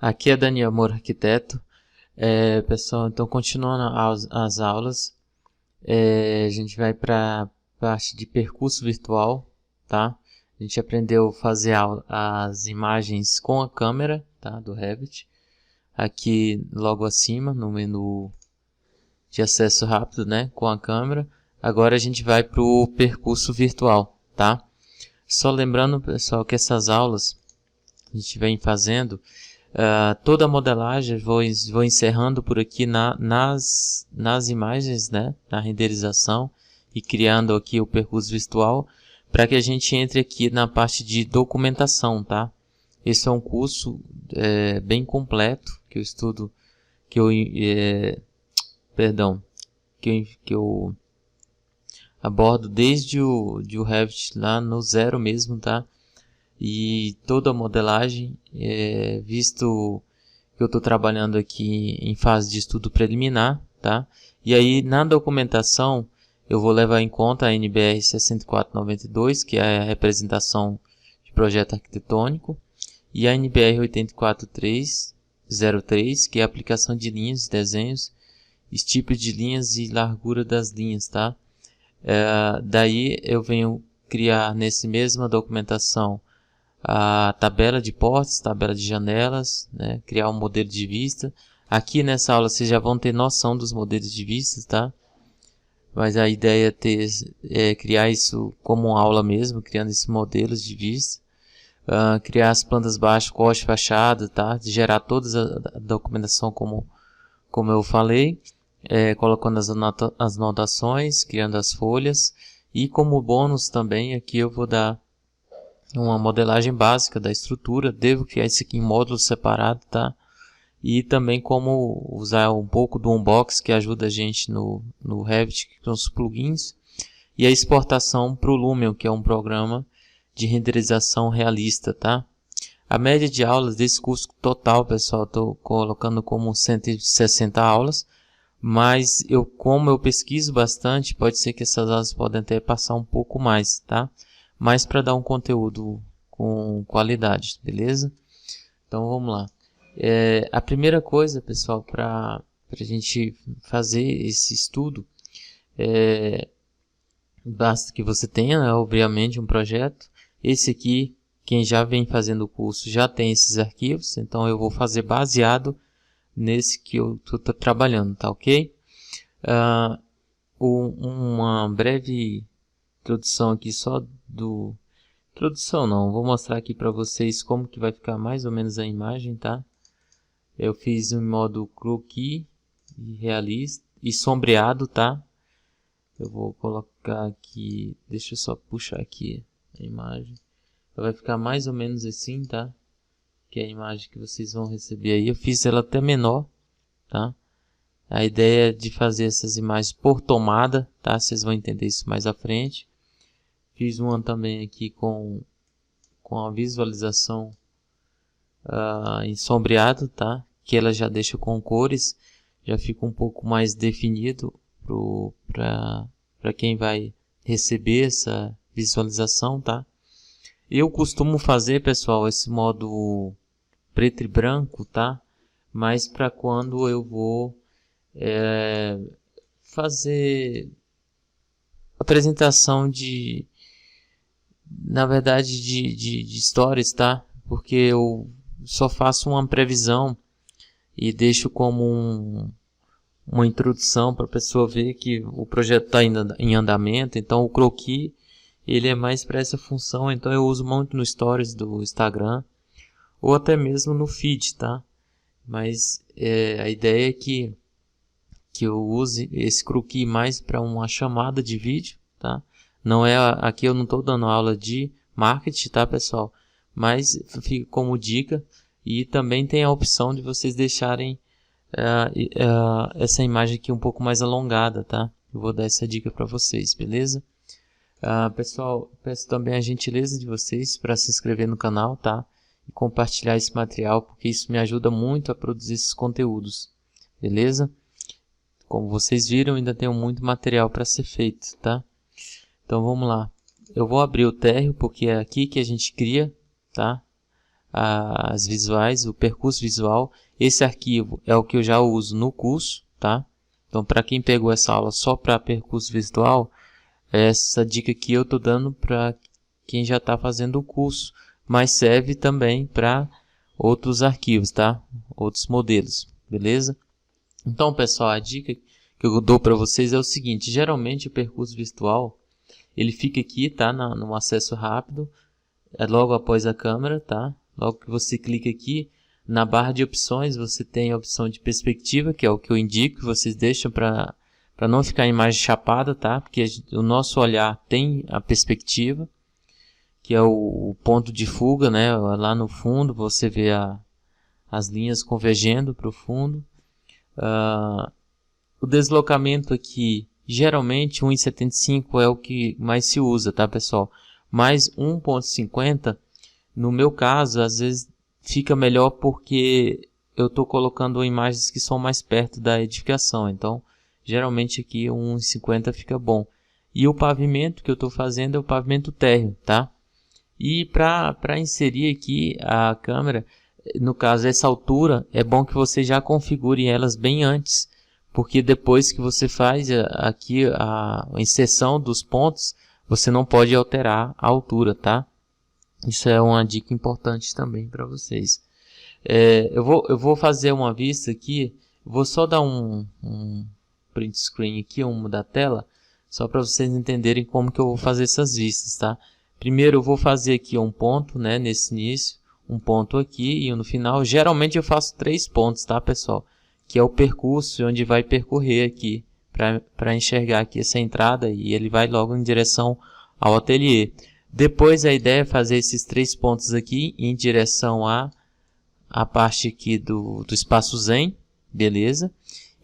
Aqui é Daniel Moura, arquiteto. Pessoal, então continuando as aulas, a gente vai para a parte de percurso virtual, tá? A gente aprendeu a fazer as imagens com a câmera, tá? Do Revit. Aqui logo acima, no menu de acesso rápido, né? Com a câmera. Agora a gente vai para o percurso virtual, tá? Só lembrando, pessoal, que essas aulas a gente vem fazendo... toda a modelagem vou encerrando por aqui nas imagens, né, na renderização e criando aqui o percurso virtual para que a gente entre aqui na parte de documentação, tá? Esse é um curso bem completo que eu estudo, que eu abordo desde o Revit lá no zero mesmo, tá? E toda a modelagem, visto que eu estou trabalhando aqui em fase de estudo preliminar, tá? E aí na documentação eu vou levar em conta a NBR 6492, que é a representação de projeto arquitetônico, e a NBR 84303, que é a aplicação de linhas, desenhos, tipos de linhas e largura das linhas, tá? Daí eu venho criar nessa mesma documentação a tabela de portas, tabela de janelas, né? Criar um modelo de vista. Aqui nessa aula vocês já vão ter noção dos modelos de vistas, tá? Mas a ideia é criar isso como uma aula mesmo, criando esses modelos de vista. Criar as plantas baixas, corte, fachada, tá? Gerar toda a documentação como eu falei. Colocando as anotações, criando as folhas. E como bônus também, aqui eu vou dar uma modelagem básica da estrutura. Devo criar isso aqui em módulo separado, tá? E também como usar um pouco do Unbox, que ajuda a gente no Revit com os plugins. E a exportação para o Lumion, que é um programa de renderização realista, tá? A média de aulas desse curso total, pessoal, estou colocando como 160 aulas. Mas como eu pesquiso bastante, pode ser que essas aulas podem até passar um pouco mais, tá? Mas para dar um conteúdo com qualidade, beleza? Então vamos lá. A primeira coisa, pessoal, para a gente fazer esse estudo, basta que você tenha, né, obviamente, um projeto. Esse aqui, quem já vem fazendo o curso já tem esses arquivos, então eu vou fazer baseado nesse que eu estou trabalhando, tá ok? Uma breve introdução aqui só introdução não, vou mostrar aqui para vocês como que vai ficar mais ou menos a imagem, tá? Eu fiz em modo croquis e realista e sombreado, tá? Eu vou colocar aqui, deixa eu só puxar aqui a imagem. Vai ficar mais ou menos assim, tá? Que é a imagem que vocês vão receber aí. Eu fiz ela até menor, tá? A ideia é de fazer essas imagens por tomada, tá? Vocês vão entender isso mais à frente. Fiz uma também aqui com a visualização em sombreado, tá? Que ela já deixa com cores, já fica um pouco mais definido para quem vai receber essa visualização, tá? Eu costumo fazer, pessoal, esse modo preto e branco, tá? Mas para quando eu vou fazer apresentação na verdade de stories, tá? Porque eu só faço uma previsão e deixo como uma introdução para a pessoa ver que o projeto está em andamento. Então o croquis ele é mais para essa função, então eu uso muito no stories do Instagram ou até mesmo no feed, tá? Mas a ideia é que eu use esse croquis mais para uma chamada de vídeo, tá? Não aqui eu não estou dando aula de marketing, tá, pessoal? Mas fica como dica. E também tem a opção de vocês deixarem essa imagem aqui um pouco mais alongada, tá? Eu vou dar essa dica para vocês, beleza? Pessoal, peço também a gentileza de vocês para se inscrever no canal, tá? E compartilhar esse material, porque isso me ajuda muito a produzir esses conteúdos, beleza? Como vocês viram, ainda tenho muito material para ser feito, tá? Então vamos lá. Eu vou abrir o térreo, porque é aqui que a gente cria, tá? as visuais, o percurso visual. Esse arquivo é o que eu já uso no curso, tá? Então, para quem pegou essa aula só para percurso visual, essa dica aqui eu estou dando para quem já está fazendo o curso, mas serve também para outros arquivos, tá? Outros modelos, beleza? Então, pessoal, a dica que eu dou para vocês é o seguinte: geralmente o percurso virtual ele fica aqui, tá? No acesso rápido, logo após a câmera, tá? Logo que você clica aqui, na barra de opções você tem a opção de perspectiva, que é o que eu indico, que vocês deixam para não ficar a imagem chapada, tá? Porque o nosso olhar tem a perspectiva, que é o ponto de fuga, né? Lá no fundo você vê as linhas convergendo para o fundo. O deslocamento aqui, geralmente 1,75 é o que mais se usa, tá, pessoal? Mas 1,50, no meu caso, às vezes fica melhor porque eu estou colocando imagens que são mais perto da edificação. Então, geralmente aqui 1,50 fica bom. E o pavimento que eu estou fazendo é o pavimento térreo, tá? E para inserir aqui a câmera, no caso essa altura, é bom que você já configure elas bem antes, porque depois que você faz aqui a inserção dos pontos, você não pode alterar a altura, tá? Isso é uma dica importante também para vocês. Eu vou fazer uma vista aqui, vou só dar um print screen aqui, da tela, só para vocês entenderem como que eu vou fazer essas vistas, tá? Primeiro eu vou fazer aqui um ponto, né, nesse início, um ponto aqui e um no final. Geralmente eu faço 3 pontos, tá, pessoal? Que é o percurso onde vai percorrer aqui, para enxergar aqui essa entrada, e ele vai logo em direção ao ateliê. Depois a ideia é fazer esses 3 pontos aqui em direção à parte aqui do espaço Zen, beleza?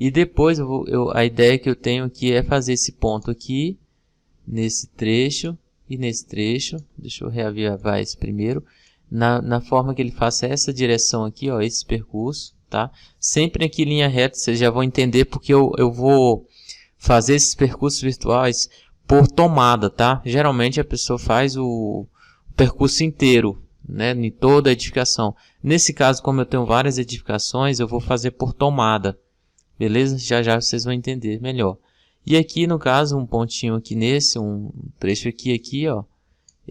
E depois a ideia que eu tenho aqui é fazer esse ponto aqui, nesse trecho e nesse trecho. Deixa eu reavivar esse primeiro. Na forma que ele faça essa direção aqui, ó, esse percurso, tá? Sempre aqui em linha reta, vocês já vão entender porque eu vou fazer esses percursos virtuais por tomada, tá? Geralmente a pessoa faz o percurso inteiro, né, em toda a edificação. Nesse caso, como eu tenho várias edificações, eu vou fazer por tomada, beleza? Já vocês vão entender melhor. E aqui no caso, um pontinho aqui nesse, um trecho aqui, ó.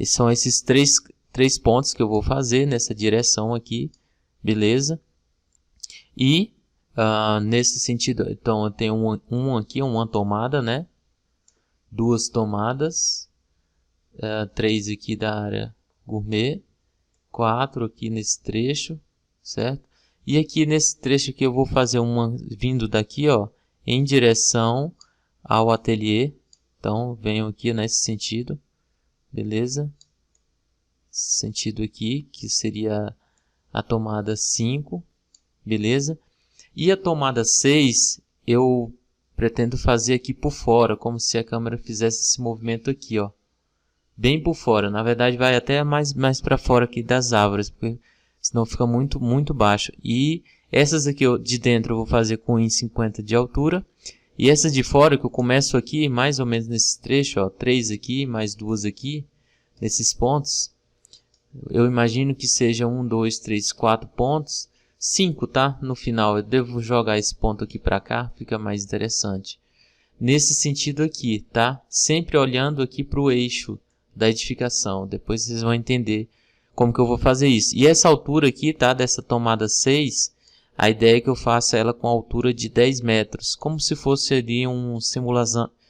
São esses três pontos que eu vou fazer nessa direção aqui, beleza? E nesse sentido, então eu tenho aqui, uma tomada, né? 2 tomadas, 3 aqui da área gourmet, 4 aqui nesse trecho, certo? E aqui nesse trecho aqui eu vou fazer uma vindo daqui, ó, em direção ao ateliê. Então venho aqui nesse sentido, beleza? Esse sentido aqui, que seria a tomada 5, beleza? E a tomada 6 eu pretendo fazer aqui por fora, como se a câmera fizesse esse movimento aqui, ó. Bem por fora, na verdade vai até mais para fora aqui das árvores, porque senão fica muito baixo. E essas aqui de dentro eu vou fazer com 1,50 de altura. E essas de fora que eu começo aqui, mais ou menos nesse trecho, ó, 3 aqui, mais 2 aqui, nesses pontos. Eu imagino que seja 1, 2, 3, 4 pontos. 5, tá? No final eu devo jogar esse ponto aqui para cá, fica mais interessante. Nesse sentido aqui, tá? Sempre olhando aqui para o eixo da edificação. Depois vocês vão entender como que eu vou fazer isso. E essa altura aqui, tá? Dessa tomada 6, a ideia é que eu faça ela com a altura de 10 metros. Como se fosse ali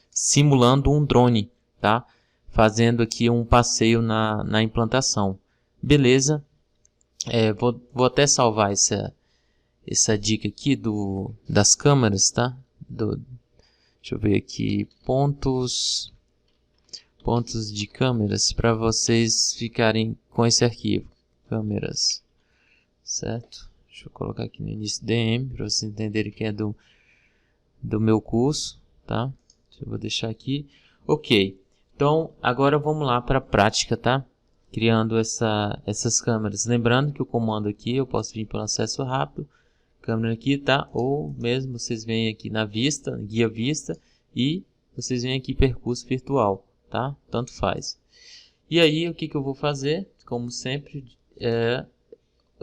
simulando um drone, tá? Fazendo aqui um passeio na implantação. Beleza? Vou até salvar essa dica aqui das câmeras, tá? Deixa eu ver aqui, pontos de câmeras, para vocês ficarem com esse arquivo, câmeras, certo? Deixa eu colocar aqui no início DM, para vocês entenderem que é do meu curso, tá? Eu vou deixar aqui, ok. Então, agora vamos lá para a prática, tá? Criando essas câmeras. Lembrando que o comando aqui eu posso vir pelo acesso rápido, câmera aqui, tá? Ou mesmo vocês vêm aqui na vista, guia vista, e vocês vêm aqui percurso virtual, tá? Tanto faz. E aí o que eu vou fazer? Como sempre,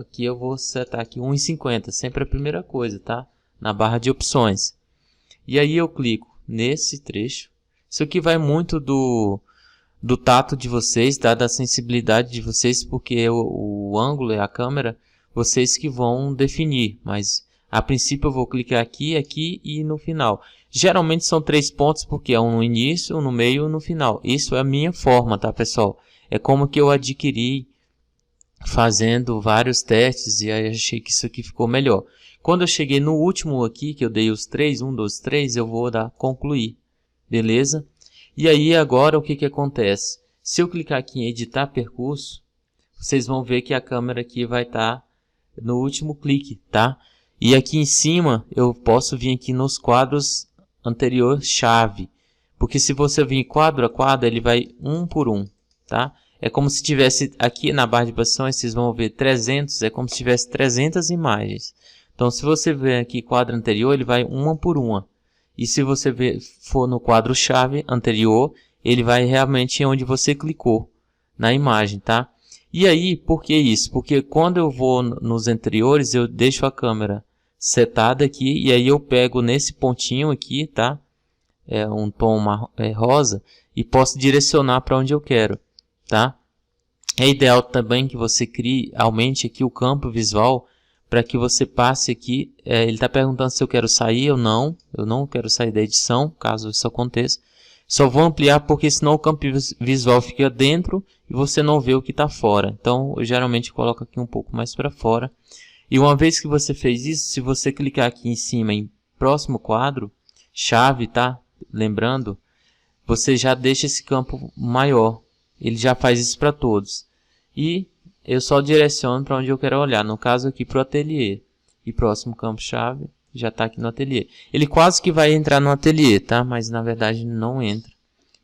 aqui eu vou setar aqui 1,50, sempre a primeira coisa, tá? Na barra de opções. E aí eu clico nesse trecho. Isso aqui vai muito do tato de vocês, tá? Da sensibilidade de vocês, porque o ângulo e a câmera, vocês que vão definir. Mas a princípio eu vou clicar aqui, aqui e no final. Geralmente são 3 pontos, porque é um no início, um no meio e um no final. Isso é a minha forma, tá, pessoal? É como que eu adquiri fazendo vários testes e aí achei que isso aqui ficou melhor. Quando eu cheguei no último aqui, que eu dei os 3, 1, 2, 3, eu vou dar concluir. Beleza? E aí agora o que acontece? Se eu clicar aqui em editar percurso, vocês vão ver que a câmera aqui vai estar no último clique, tá? E aqui em cima eu posso vir aqui nos quadros anterior chave, porque se você vir quadro a quadro, ele vai um por um, tá? É como se tivesse aqui na barra de posições, vocês vão ver 300, é como se tivesse 300 imagens. Então se você ver aqui quadro anterior, ele vai uma por uma. E se você for no quadro chave anterior, ele vai realmente onde você clicou na imagem, tá? E aí, por que isso? Porque quando eu vou nos anteriores, eu deixo a câmera setada aqui e aí eu pego nesse pontinho aqui, tá? É um tom rosa e posso direcionar para onde eu quero, tá? É ideal também que você aumente aqui o campo visual para que você passe aqui. Ele está perguntando se eu quero sair ou não. Eu não quero sair da edição, caso isso aconteça. Só vou ampliar porque senão o campo visual fica dentro e você não vê o que está fora. Então eu geralmente coloco aqui um pouco mais para fora. E uma vez que você fez isso, se você clicar aqui em cima em próximo quadro, chave, tá? Lembrando, você já deixa esse campo maior. Ele já faz isso para todos. E eu só direciono para onde eu quero olhar. No caso aqui para o ateliê. E próximo campo-chave já está aqui no ateliê. Ele quase que vai entrar no ateliê, tá? Mas na verdade não entra.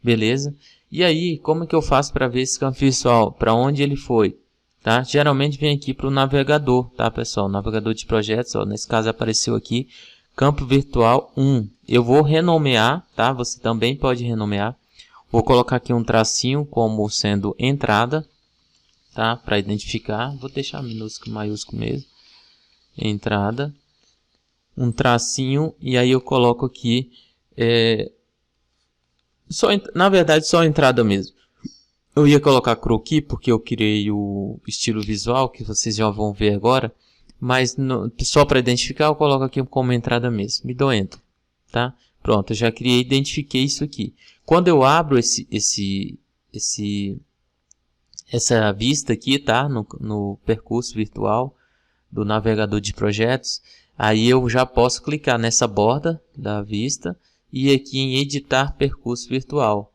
Beleza? E aí, como que eu faço para ver esse campo visual? Para onde ele foi? Tá? Geralmente vem aqui para o navegador, tá, pessoal? Navegador de projetos, ó, nesse caso apareceu aqui. Campo virtual 1. Eu vou renomear, tá? Você também pode renomear. Vou colocar aqui um tracinho como sendo entrada, tá? Para identificar. Vou deixar minúsculo, maiúsculo mesmo. Entrada. Um tracinho. E aí eu coloco aqui. Na verdade, só entrada mesmo. Eu ia colocar croquis porque eu criei o estilo visual, que vocês já vão ver agora. Mas só para identificar, eu coloco aqui como entrada mesmo. Me dou enter, tá? Pronto, eu já criei e identifiquei isso aqui. Quando eu abro essa vista aqui, tá? No percurso virtual do navegador de projetos, aí eu já posso clicar nessa borda da vista e aqui em editar percurso virtual.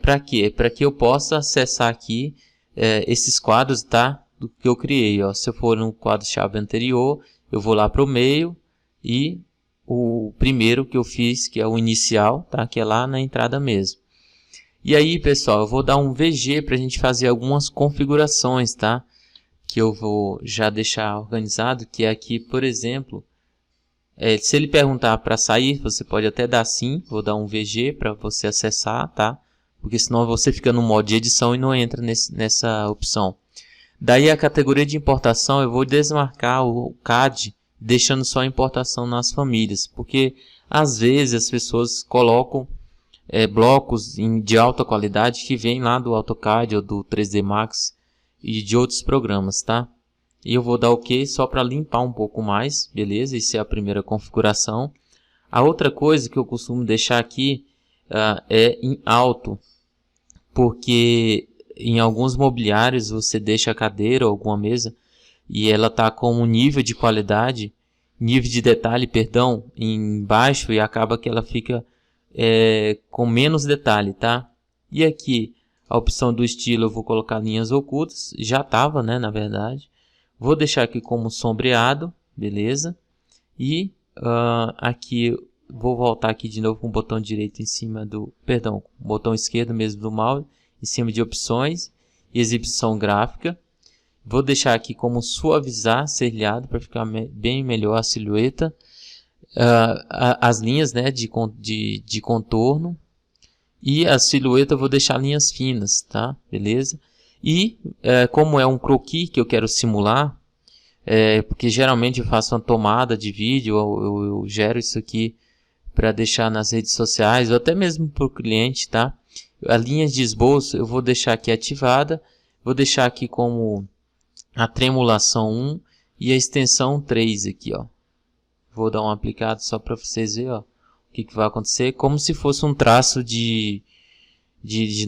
Para quê? Para que eu possa acessar aqui esses quadros, tá? Do que eu criei, ó. Se eu for no quadro-chave anterior, eu vou lá para o meio e o primeiro que eu fiz, que é o inicial, tá? Que é lá na entrada mesmo. E aí, pessoal, eu vou dar um VG para a gente fazer algumas configurações, tá? Que eu vou já deixar organizado, que é aqui, por exemplo, se ele perguntar para sair, você pode até dar sim, vou dar um VG para você acessar, tá? Porque senão você fica no modo de edição e não entra nessa opção. Daí a categoria de importação, eu vou desmarcar o CAD, deixando só a importação nas famílias, porque às vezes as pessoas colocam blocos de alta qualidade que vem lá do AutoCAD ou do 3D Max e de outros programas, tá? E eu vou dar OK só para limpar um pouco mais, beleza? Isso é a primeira configuração. A outra coisa que eu costumo deixar aqui é em alto, porque em alguns mobiliários você deixa a cadeira ou alguma mesa e ela está com um nível de qualidade, nível de detalhe, perdão, em baixo e acaba que ela fica com menos detalhe, tá? E aqui a opção do estilo eu vou colocar linhas ocultas, já estava, né, na verdade. Vou deixar aqui como sombreado, beleza? E aqui vou voltar aqui de novo com o botão direito em cima do, perdão, botão esquerdo mesmo do mouse, em cima de opções e exibição gráfica. Vou deixar aqui como suavizar serrilhado para ficar bem melhor a silhueta. As linhas, né, de contorno. E a silhueta eu vou deixar linhas finas, tá? Beleza? E como é um croquis que eu quero simular, porque geralmente eu faço uma tomada de vídeo, eu gero isso aqui para deixar nas redes sociais, ou até mesmo para o cliente, tá? A linha de esboço eu vou deixar aqui ativada, vou deixar aqui como a tremulação 1 e a extensão 3 aqui, ó. Vou dar um aplicado só para vocês verem, ó, o que vai acontecer, como se fosse um traço de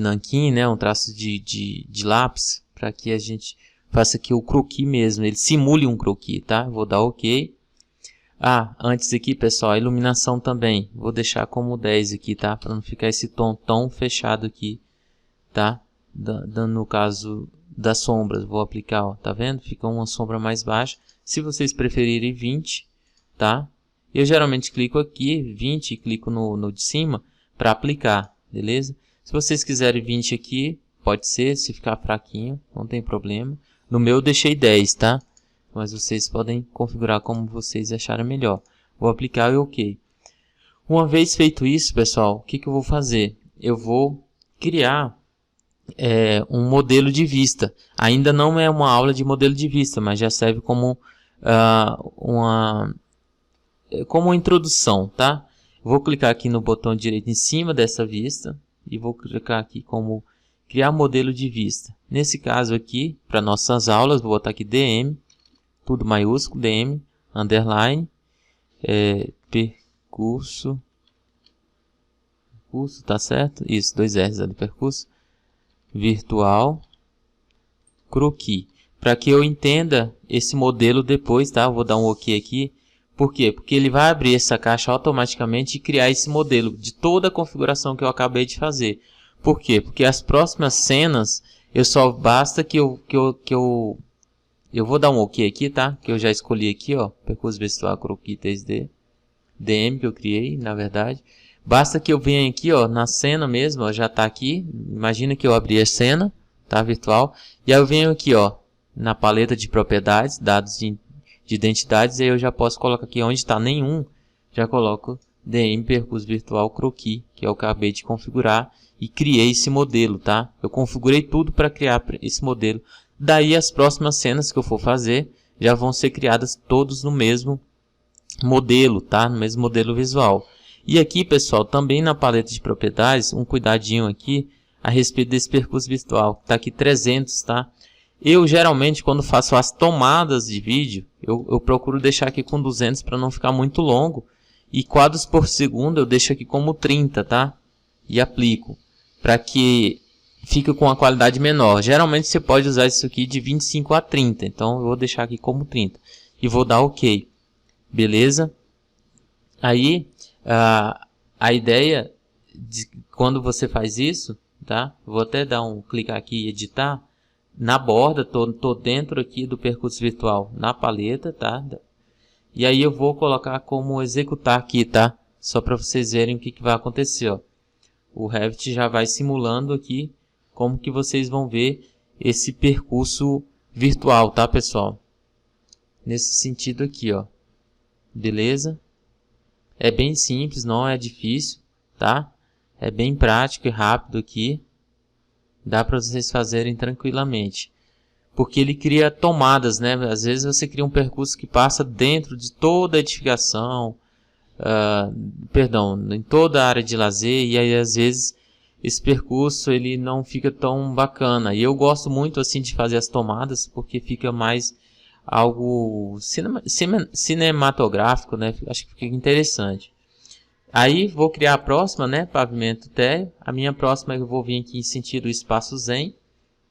nanquim, né? Um traço de lápis, para que a gente faça aqui o croquis mesmo, ele simule um croquis, tá? Vou dar OK. Antes aqui, pessoal, a iluminação também, vou deixar como 10 aqui, tá? Para não ficar esse tom tão fechado aqui, tá? No caso das sombras, vou aplicar, ó, tá vendo? Fica uma sombra mais baixa. Se vocês preferirem 20, tá? Eu geralmente clico aqui, 20, e clico no de cima para aplicar, beleza? Se vocês quiserem 20 aqui, pode ser, se ficar fraquinho, não tem problema. No meu eu deixei 10, tá? Mas vocês podem configurar como vocês acharem melhor. Vou aplicar e OK. Uma vez feito isso, pessoal, o que eu vou fazer? Eu vou criar um modelo de vista. Ainda não é uma aula de modelo de vista, mas já serve como uma introdução, tá? Vou clicar aqui no botão direito em cima dessa vista e vou clicar aqui como criar modelo de vista. Nesse caso aqui, para nossas aulas, vou botar aqui DM, tudo maiúsculo, DM, underline, percurso, tá certo? Isso, 2 R's ali, percurso virtual, croquis. Para que eu entenda esse modelo depois, tá? Eu vou dar um OK aqui. Por quê? Porque ele vai abrir essa caixa automaticamente e criar esse modelo de toda a configuração que eu acabei de fazer. Por quê? Porque as próximas cenas, basta que eu vou dar um OK aqui, tá? Que eu já escolhi aqui, ó, percurso virtual, croquis 3D, DM que eu criei, na verdade. Basta que eu venha aqui, ó, na cena mesmo, ó, já tá aqui. Imagina que eu abri a cena, tá, virtual. E aí eu venho aqui, ó, na paleta de propriedades, dados de identidades, e aí eu já posso colocar aqui onde está nenhum, já coloco DM percurso virtual croquis, que eu acabei de configurar e criei esse modelo, tá? Eu configurei tudo para criar esse modelo. Daí as próximas cenas que eu for fazer já vão ser criadas todos no mesmo modelo, tá? No mesmo modelo visual. E aqui, pessoal, também na paleta de propriedades, um cuidadinho aqui a respeito desse percurso virtual. Tá aqui 300, tá? Eu geralmente, quando faço as tomadas de vídeo, eu procuro deixar aqui com 200 para não ficar muito longo. E quadros por segundo eu deixo aqui como 30, tá? E aplico, para que fique com uma qualidade menor. Geralmente você pode usar isso aqui de 25 a 30, então eu vou deixar aqui como 30. E vou dar OK. Beleza? Aí, a ideia de quando você faz isso, tá? Vou até dar clicar aqui e editar. Na borda, tô dentro aqui do percurso virtual, na paleta, tá? E aí eu vou colocar como executar aqui, tá? Só para vocês verem o que vai acontecer, ó. O Revit já vai simulando aqui como que vocês vão ver esse percurso virtual, tá, pessoal? Nesse sentido aqui, ó. Beleza? É bem simples, não é difícil, tá? É bem prático e rápido aqui. Dá para vocês fazerem tranquilamente. Porque ele cria tomadas, né? Às vezes você cria um percurso que passa dentro de toda a edificação, em toda a área de lazer, e aí às vezes esse percurso ele não fica tão bacana. E eu gosto muito assim de fazer as tomadas, porque fica mais algo cinematográfico, né? Acho que fica interessante. Aí vou criar a próxima, né? Pavimento térreo. A minha próxima eu vou vir aqui em sentido espaço Zen.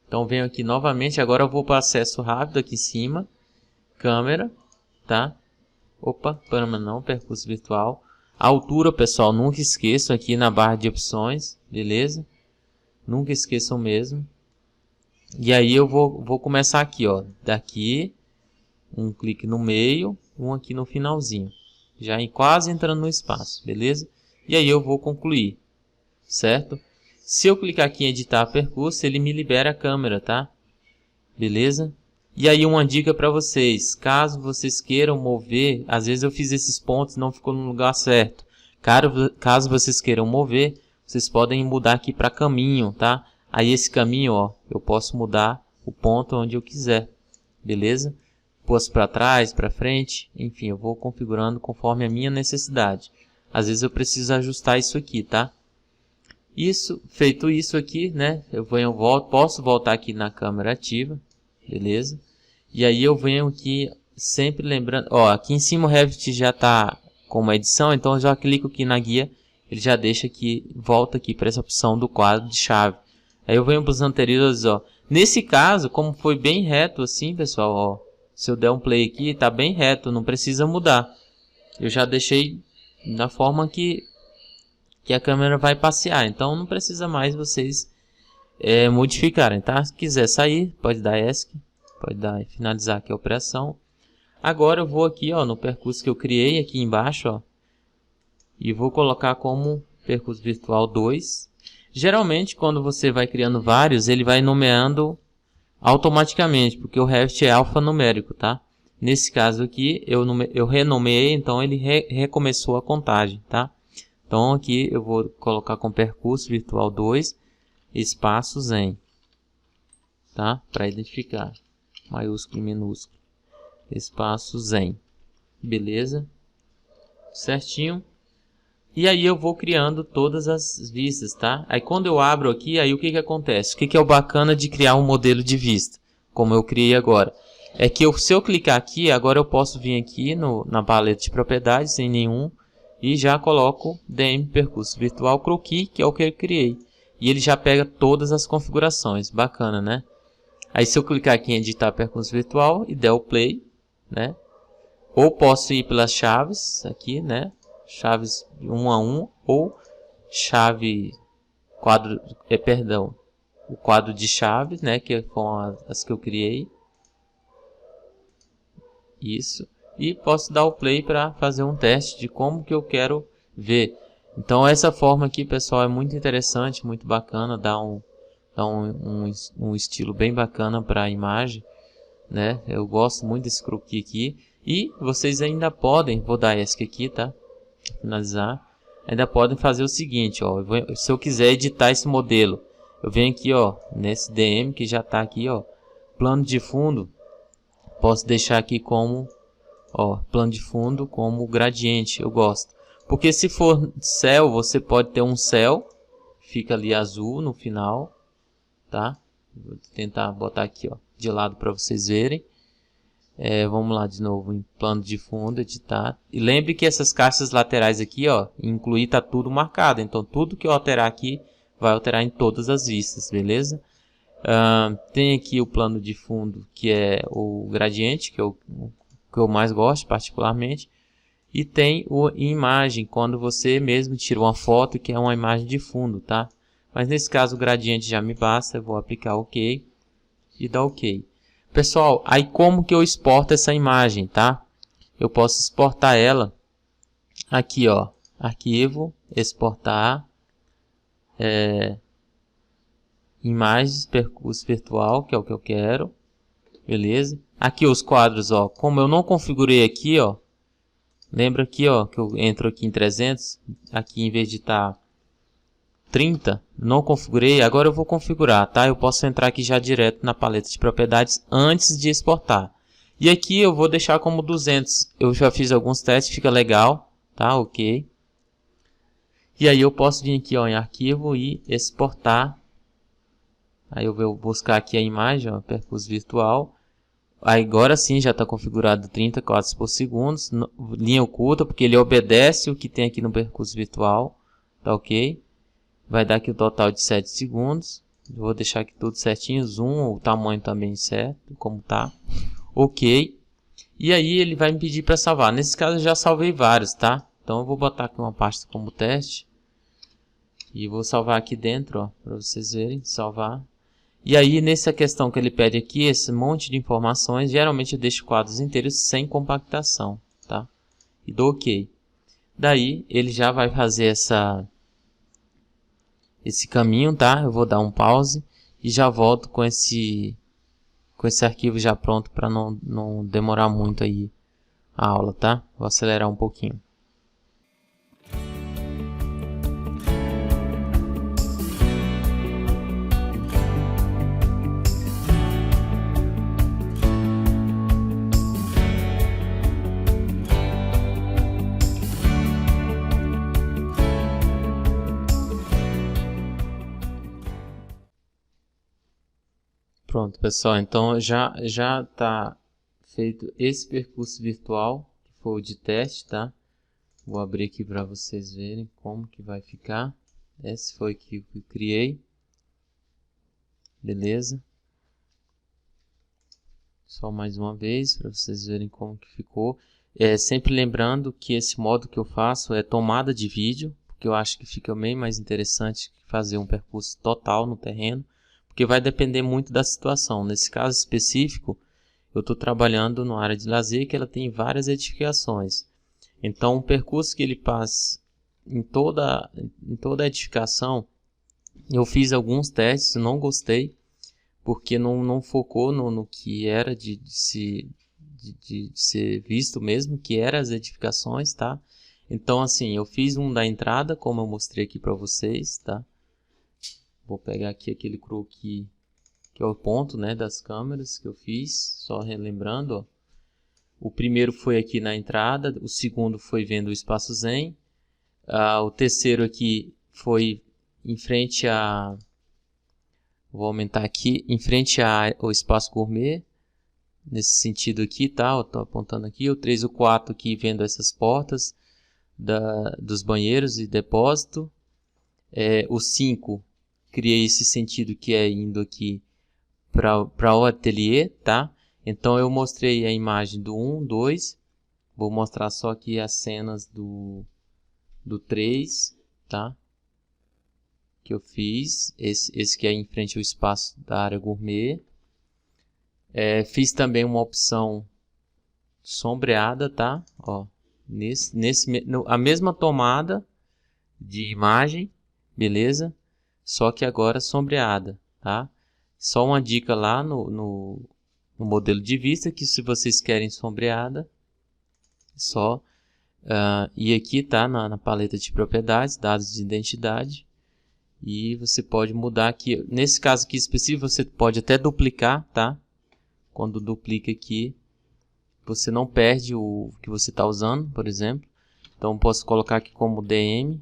Então venho aqui novamente. Agora eu vou para acesso rápido aqui em cima. Câmera, tá? Opa, panorama não, percurso virtual. A altura, pessoal, nunca esqueçam aqui na barra de opções, beleza? Nunca esqueçam mesmo. E aí eu vou começar aqui, ó. Daqui, um clique no meio, um aqui no finalzinho. Já quase entrando no espaço, beleza? E aí eu vou concluir, certo? Se eu clicar aqui em editar percurso, ele me libera a câmera, tá? Beleza? E aí uma dica para vocês, caso vocês queiram mover, às vezes eu fiz esses pontos e não ficou no lugar certo. Caso vocês queiram mover, vocês podem mudar aqui para caminho, tá? Aí esse caminho, ó, eu posso mudar o ponto onde eu quiser, beleza? posto para trás, para frente, enfim, eu vou configurando conforme a minha necessidade. Às vezes eu preciso ajustar isso aqui, tá? Feito isso aqui, né? Posso voltar aqui na câmera ativa, beleza? E aí eu venho aqui, sempre lembrando, ó, aqui em cima o Revit já está com uma edição, então eu já clico aqui na guia, ele já deixa aqui, volta aqui para essa opção do quadro de chave. Aí eu venho para os anteriores, ó. Nesse caso, como foi bem reto assim, pessoal, ó, se eu der um play aqui, tá bem reto, não precisa mudar. Eu já deixei da forma que a câmera vai passear, então não precisa mais vocês modificarem, tá? Se quiser sair, pode dar ESC, pode dar finalizar aqui a operação. Agora eu vou aqui, ó, no percurso que eu criei aqui embaixo, ó, e vou colocar como percurso virtual 2. Geralmente, quando você vai criando vários, ele vai nomeando automaticamente, porque o Revit é alfanumérico, tá? Nesse caso aqui, eu renomeei, então ele recomeçou a contagem, tá? Então aqui eu vou colocar com percurso virtual 2, espaço Zen, tá? Para identificar, maiúsculo e minúsculo, espaço Zen, beleza? Certinho. E aí eu vou criando todas as vistas, tá? Aí quando eu abro aqui, aí o que acontece? O que é o bacana de criar um modelo de vista, como eu criei agora? É que se eu clicar aqui, agora eu posso vir aqui na paleta de propriedades, sem nenhum, e já coloco DM percurso virtual croquis, que é o que eu criei. E ele já pega todas as configurações, bacana, né? Aí se eu clicar aqui em editar percurso virtual e der o play, né? Ou posso ir pelas chaves aqui, né? Chaves 1 a 1 ou chave quadro, o quadro de chaves, né, que foram as que eu criei. Isso. E posso dar o play para fazer um teste de como que eu quero ver. Então essa forma aqui, pessoal, é muito interessante, muito bacana, dá um estilo bem bacana para a imagem, né? Eu gosto muito desse croquis aqui. E vocês ainda podem, vou dar ESC aqui, tá? Finalizar, ainda podem fazer o seguinte, ó, se eu quiser editar esse modelo, eu venho aqui, ó, nesse DM que já está aqui, ó, plano de fundo, posso deixar aqui como, ó, plano de fundo como gradiente, eu gosto, porque se for céu, você pode ter um céu, fica ali azul no final, tá? Vou tentar botar aqui, ó, de lado para vocês verem. Vamos lá de novo em plano de fundo, editar. E lembre que essas caixas laterais aqui, ó, incluir tá tudo marcado. Então tudo que eu alterar aqui vai alterar em todas as vistas, beleza? Tem aqui o plano de fundo que é o gradiente, que eu mais gosto particularmente. E tem o imagem, quando você mesmo tira uma foto que é uma imagem de fundo, tá? Mas nesse caso o gradiente já me basta, eu vou aplicar OK e dar OK. Pessoal, aí como que eu exporto essa imagem, tá? Eu posso exportar ela aqui, ó, arquivo, exportar, imagens, percurso virtual, que é o que eu quero, beleza? Aqui os quadros, ó, como eu não configurei aqui, ó, lembra aqui, ó, que eu entro aqui em 300, aqui em vez de estar 30, não configurei, agora eu vou configurar, tá? Eu posso entrar aqui já direto na paleta de propriedades antes de exportar. E aqui eu vou deixar como 200, eu já fiz alguns testes, fica legal, tá? OK. E aí eu posso vir aqui, ó, em arquivo e exportar. Aí eu vou buscar aqui a imagem, ó, percurso virtual. Aí agora sim já está configurado 30 quadros por segundo, linha oculta, porque ele obedece o que tem aqui no percurso virtual, tá OK? Vai dar aqui o total de 7 segundos. Vou deixar aqui tudo certinho. Zoom, o tamanho também certo, como tá. OK. E aí ele vai me pedir para salvar. Nesse caso eu já salvei vários, tá? Então eu vou botar aqui uma pasta como teste. E vou salvar aqui dentro, ó, para vocês verem. Salvar. E aí nessa questão que ele pede aqui, esse monte de informações, geralmente eu deixo quadros inteiros sem compactação, tá? E dou OK. Daí ele já vai fazer esse caminho, tá? Eu vou dar um pause e já volto com esse arquivo já pronto para não demorar muito aí a aula, tá? Vou acelerar um pouquinho. Pronto, pessoal, então já está feito esse percurso virtual, que foi o de teste, tá? Vou abrir aqui para vocês verem como que vai ficar. Esse foi que eu criei. Beleza? Só mais uma vez para vocês verem como que ficou. Sempre lembrando que esse modo que eu faço é tomada de vídeo, porque eu acho que fica bem mais interessante que fazer um percurso total no terreno, porque vai depender muito da situação. Nesse caso específico, eu estou trabalhando numa área de lazer que ela tem várias edificações. Então, o percurso que ele passa em toda a edificação, eu fiz alguns testes, não gostei, porque não focou no que era de ser visto mesmo, que eram as edificações, tá? Então, assim, eu fiz um da entrada, como eu mostrei aqui para vocês, tá? Vou pegar aqui aquele croquis, que é o ponto, né, das câmeras que eu fiz, só relembrando, ó. O primeiro foi aqui na entrada, o segundo foi vendo o espaço Zen, o terceiro aqui foi em frente a... Vou aumentar aqui, em frente ao espaço gourmet, nesse sentido aqui, tá? Eu tô apontando aqui. O 3 e o 4 aqui vendo essas portas dos banheiros e depósito. O 5, criei esse sentido que é indo aqui para o ateliê, tá? Então eu mostrei a imagem do 1, 2. Vou mostrar só aqui as cenas do 3, tá? Que eu fiz. Esse que é em frente ao espaço da área gourmet. Fiz também uma opção sombreada, tá? Ó, a mesma tomada de imagem, beleza? Só que agora sombreada, tá? Só uma dica lá no modelo de vista, que se vocês querem sombreada, só ir aqui, tá? Na paleta de propriedades, dados de identidade, e você pode mudar aqui. Nesse caso aqui específico, você pode até duplicar, tá? Quando duplica aqui, você não perde o que você está usando, por exemplo. Então, posso colocar aqui como DM,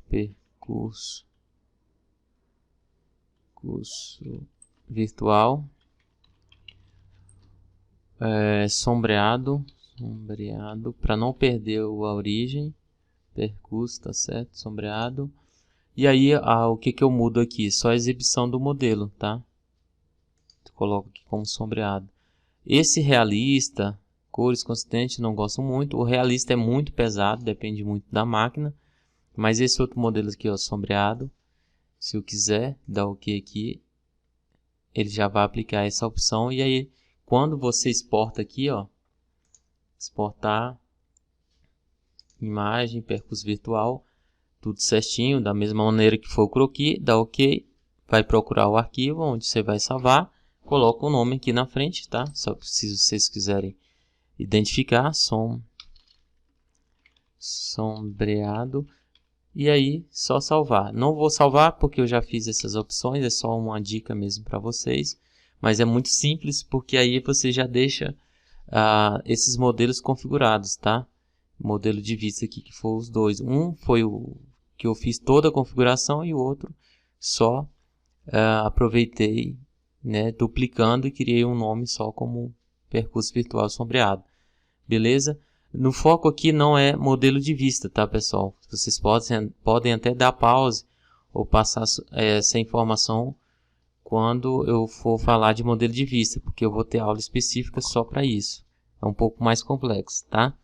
percurso virtual, sombreado, para não perder a origem, percurso, tá certo, sombreado. E aí, o que eu mudo aqui? Só a exibição do modelo, tá? Coloco aqui como sombreado. Esse realista, cores consistentes, não gosto muito. O realista é muito pesado, depende muito da máquina. Mas esse outro modelo aqui, ó, sombreado, se eu quiser dar OK aqui, ele já vai aplicar essa opção. E aí, quando você exporta aqui, ó, exportar imagem, percurso virtual, tudo certinho, da mesma maneira que foi o croquis, dá OK, vai procurar o arquivo onde você vai salvar. Coloca o nome aqui na frente, tá? Só se vocês quiserem identificar, sombreado. E aí, só salvar. Não vou salvar porque eu já fiz essas opções, é só uma dica mesmo para vocês. Mas é muito simples porque aí você já deixa esses modelos configurados, tá? Modelo de vista aqui que foi os dois. Um foi o que eu fiz toda a configuração e o outro só aproveitei, né, duplicando e criei um nome só como percurso virtual sombreado. Beleza? No foco aqui não é modelo de vista, tá, pessoal? Vocês podem até dar pause ou passar essa informação quando eu for falar de modelo de vista, porque eu vou ter aula específica só para isso. É um pouco mais complexo, tá?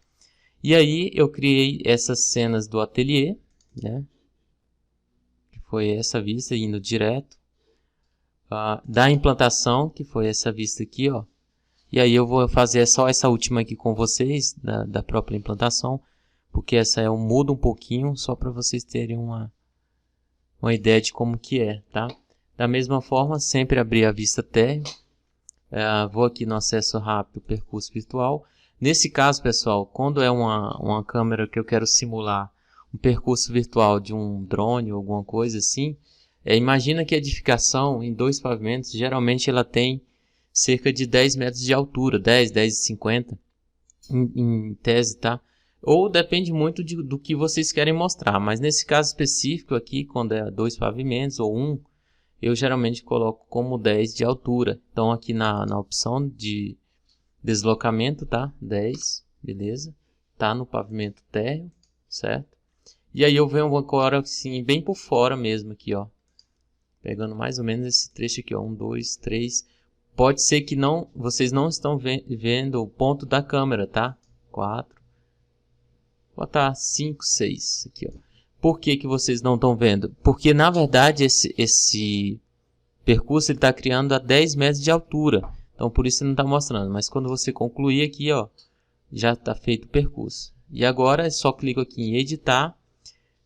E aí eu criei essas cenas do ateliê, né? Que foi essa vista indo direto. Da implantação, que foi essa vista aqui, ó. E aí eu vou fazer só essa última aqui com vocês, da própria implantação, porque essa eu mudo um pouquinho, só para vocês terem uma ideia de como que é, tá? Da mesma forma, sempre abrir a vista térrea, vou aqui no acesso rápido, percurso virtual. Nesse caso, pessoal, quando é uma câmera que eu quero simular um percurso virtual de um drone ou alguma coisa assim, imagina que a edificação em 2 pavimentos, geralmente ela tem cerca de 10 metros de altura, 10,50 em tese, tá? Ou depende muito do que vocês querem mostrar, mas nesse caso específico aqui, quando é 2 pavimentos ou um, eu geralmente coloco como 10 de altura. Então aqui na opção de deslocamento, tá? 10, beleza? Tá no pavimento térreo, certo? E aí eu venho agora assim, bem por fora mesmo aqui, ó. Pegando mais ou menos esse trecho aqui, ó. 1, 2, 3. Pode ser que vocês não estão vendo o ponto da câmera, tá? 4. Vou botar 5, 6 aqui, ó. Por que que vocês não estão vendo? Porque na verdade esse percurso ele está criando a 10 metros de altura. Então por isso ele não está mostrando. Mas quando você concluir aqui, ó, já está feito o percurso. E agora é só clico aqui em editar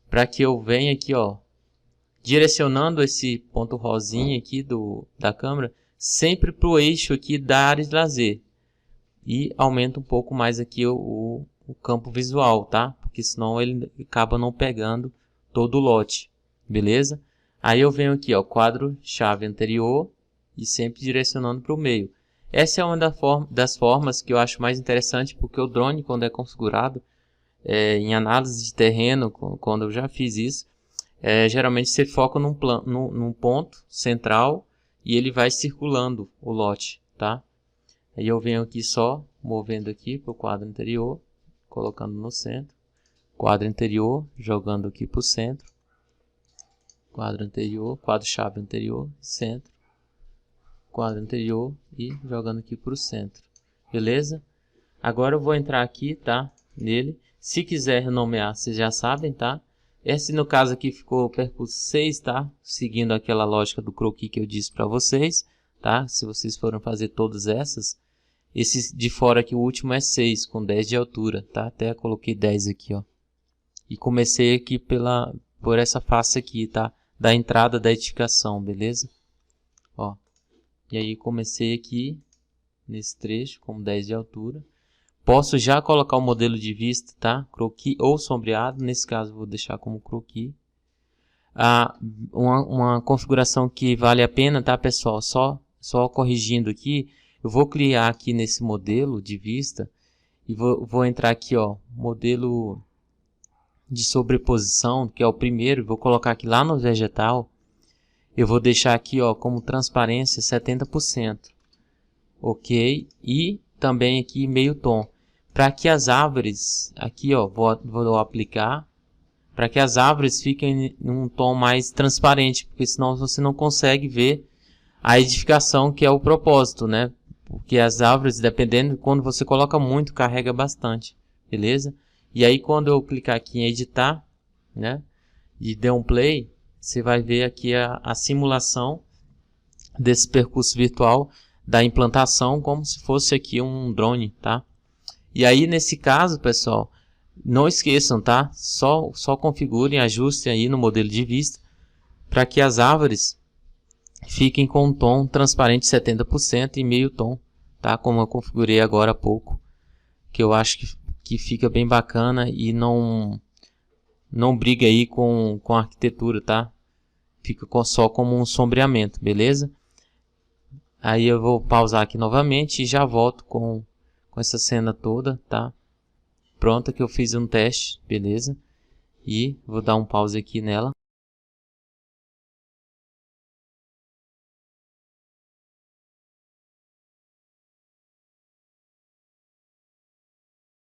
para que eu venha aqui, ó, direcionando esse ponto rosinha aqui da câmera sempre para o eixo aqui da área de lazer. E aumenta um pouco mais aqui o campo visual, tá? Porque senão ele acaba não pegando todo o lote, beleza? Aí eu venho aqui, ó, quadro chave anterior e sempre direcionando para o meio. Essa é uma das formas que eu acho mais interessante, porque o drone, quando é configurado em análise de terreno, quando eu já fiz isso, geralmente você foca num ponto central e ele vai circulando o lote, tá? Aí eu venho aqui só movendo aqui para o quadro anterior, colocando no centro, quadro anterior, jogando aqui para o centro, quadro anterior, quadro chave anterior, centro, quadro anterior e jogando aqui para o centro, beleza? Agora eu vou entrar aqui, tá? Nele, se quiser renomear, vocês já sabem, tá? Esse no caso aqui ficou o percurso 6, tá? Seguindo aquela lógica do croquis que eu disse para vocês, tá? Se vocês forem fazer todas essas, esse de fora aqui, o último é 6, com 10 de altura, tá? Até coloquei 10 aqui, ó. E comecei aqui por essa face aqui, tá? Da entrada da edificação, beleza? Ó. E aí comecei aqui, nesse trecho, com 10 de altura. Posso já colocar o modelo de vista, tá? Croquis ou sombreado, nesse caso vou deixar como croquis. Uma configuração que vale a pena, tá, pessoal? Só corrigindo aqui, eu vou criar aqui nesse modelo de vista e vou entrar aqui, ó, modelo de sobreposição, que é o primeiro, vou colocar aqui lá no vegetal. Eu vou deixar aqui, ó, como transparência 70%. Ok? E também aqui meio tom. Para que as árvores, aqui, ó, vou aplicar, para que as árvores fiquem em um tom mais transparente, porque senão você não consegue ver a edificação, que é o propósito, né? Porque as árvores, dependendo, quando você coloca muito, carrega bastante, beleza? E aí quando eu clicar aqui em editar, né, e der um play, você vai ver aqui a simulação desse percurso virtual da implantação, como se fosse aqui um drone, tá? E aí nesse caso, pessoal, não esqueçam, tá? Só configurem, ajustem aí no modelo de vista para que as árvores fiquem com um tom transparente 70% e meio tom, tá? Como eu configurei agora há pouco, que eu acho que fica bem bacana e não briga aí com a arquitetura, tá? Fica só como um sombreamento, beleza? Aí eu vou pausar aqui novamente e já volto com essa cena toda, tá? Pronta, que eu fiz um teste, beleza? E vou dar um pause aqui nela.